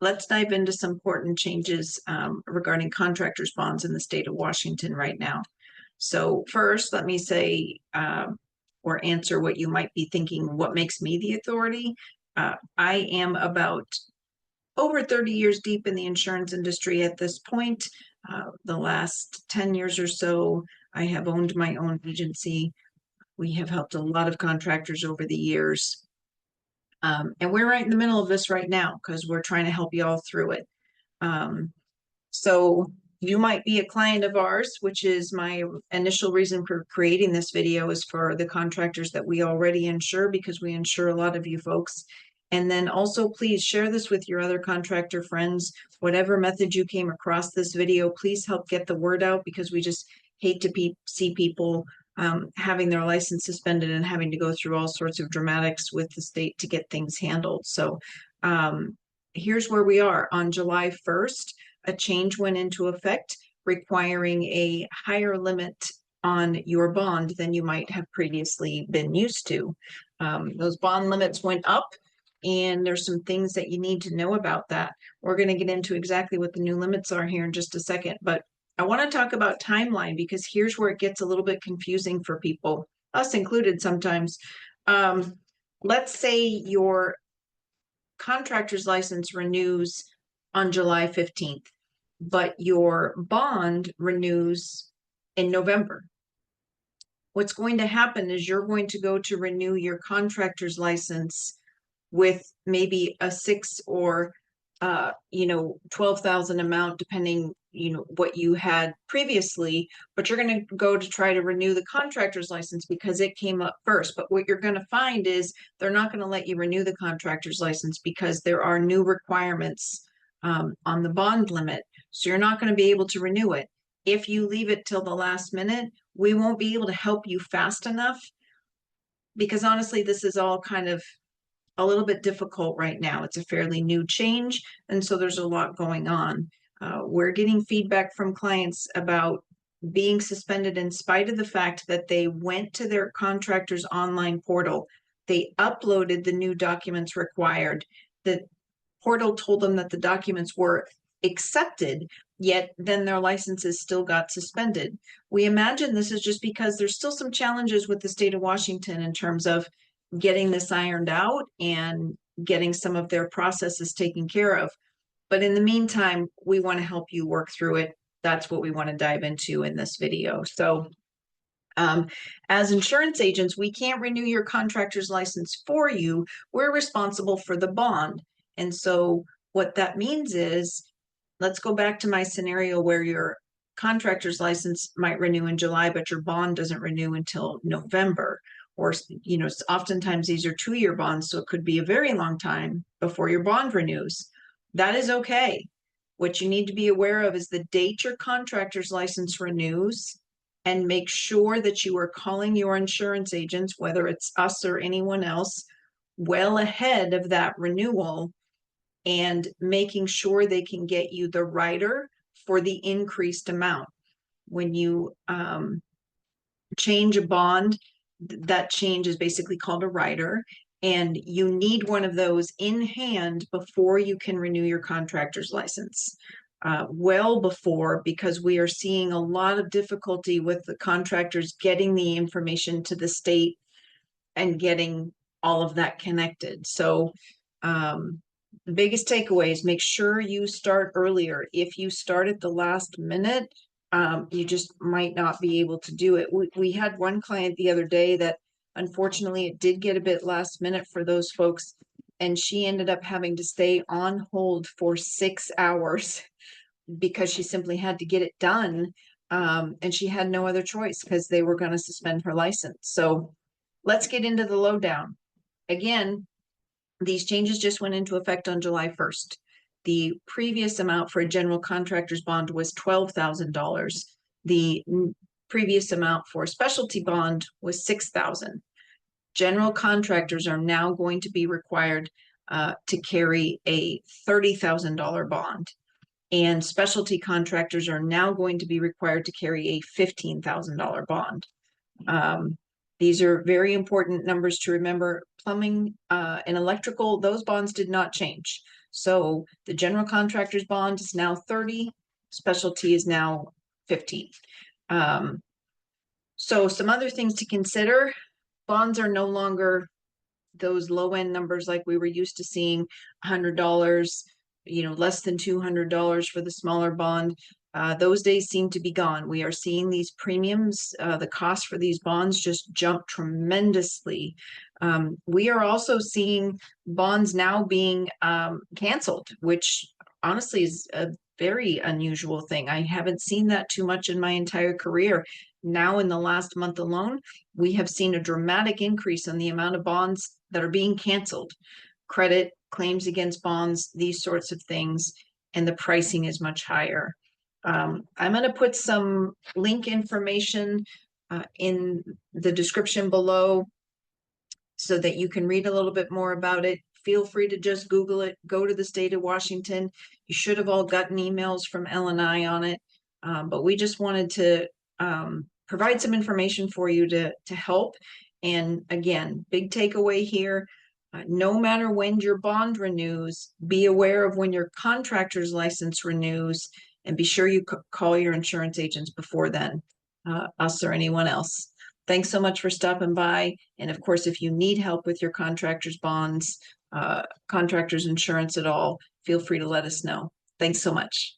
let's dive into some important changes regarding contractors' bonds in the state of Washington right now. So first, let me say or answer what you might be thinking, what makes me the authority? I am about over 30 years deep in the insurance industry at this point. The last 10 years or so, I have owned my own agency. We have helped a lot of contractors over the years. And we're right in the middle of this right now because we're trying to help you all through it. So you might be a client of ours, which is my initial reason for creating this video, is for the contractors that we already insure, because we insure a lot of you folks. And then also please share this with your other contractor friends. Whatever method you came across this video, please help get the word out, because we just hate to see people having their license suspended and having to go through all sorts of dramatics with the state to get things handled. So here's where we are. On July 1st, a change went into effect requiring a higher limit on your bond than you might have previously been used to. Those bond limits went up, and there's some things that you need to know about that. We're going to get into exactly what the new limits are here in just a second, but I want to talk about timeline, because here's where it gets a little bit confusing for people, us included sometimes. Let's say your contractor's license renews on July 15th, but your bond renews in November. What's going to happen is you're going to go to renew your contractor's license with maybe a $6,000 or $12,000 amount, depending what you had previously, but you're going to go to try to renew the contractor's license because it came up first. But what you're going to find is they're not going to let you renew the contractor's license because there are new requirements on the bond limit. So you're not going to be able to renew it. If you leave it till the last minute, we won't be able to help you fast enough, because honestly, this is all kind of a little bit difficult right now. It's a fairly new change, and so there's a lot going on. We're getting feedback from clients about being suspended in spite of the fact that they went to their contractor's online portal. They uploaded the new documents required. The portal told them that the documents were accepted, yet then their licenses still got suspended. We imagine this is just because there's still some challenges with the state of Washington in terms of getting this ironed out and getting some of their processes taken care of. But in the meantime, we want to help you work through it. That's what we want to dive into in this video. So as insurance agents, we can't renew your contractor's license for you. We're responsible for the bond. And so what that means is, let's go back to my scenario where your contractor's license might renew in July, but your bond doesn't renew until November. Or, oftentimes these are 2-year bonds, so it could be a very long time before your bond renews. That is okay. What you need to be aware of is the date your contractor's license renews, and make sure that you are calling your insurance agents, whether it's us or anyone else, well ahead of that renewal, and making sure they can get you the rider for the increased amount. When you change a bond, that change is basically called a rider, and you need one of those in hand before you can renew your contractor's license. Well before, because we are seeing a lot of difficulty with the contractors getting the information to the state and getting all of that connected. So the biggest takeaway is make sure you start earlier. If you start at the last minute, you just might not be able to do it. We had one client the other day that unfortunately it did get a bit last minute for those folks, and she ended up having to stay on hold for 6 hours because she simply had to get it done, and she had no other choice because they were going to suspend her license. So let's get into the lowdown. Again, these changes just went into effect on July 1st. The previous amount for a general contractor's bond was $12,000. The previous amount for a specialty bond was $6,000. General contractors are now going to be required to carry a $30,000 bond, and specialty contractors are now going to be required to carry a $15,000 bond. These are very important numbers to remember. Plumbing and electrical, those bonds did not change. So the general contractor's bond is now 30, specialty is now 15. So some other things to consider, bonds are no longer those low end numbers like we were used to seeing, $100, less than $200 for the smaller bond. Those days seem to be gone. We are seeing these premiums, the cost for these bonds just jump tremendously. We are also seeing bonds now being canceled, which honestly is a very unusual thing. I haven't seen that too much in my entire career. Now, in the last month alone, we have seen a dramatic increase in the amount of bonds that are being canceled. Credit, claims against bonds, these sorts of things, and the pricing is much higher. I'm going to put some link information in the description below so that you can read a little bit more about it. Feel free to just Google it, go to the state of Washington. You should have all gotten emails from L&I on it, but we just wanted to provide some information for you to help. And again, big takeaway here, no matter when your bond renews, be aware of when your contractor's license renews, and be sure you call your insurance agents before then, us or anyone else. Thanks so much for stopping by. And of course, if you need help with your contractor's bonds, contractor's insurance at all, feel free to let us know. Thanks so much.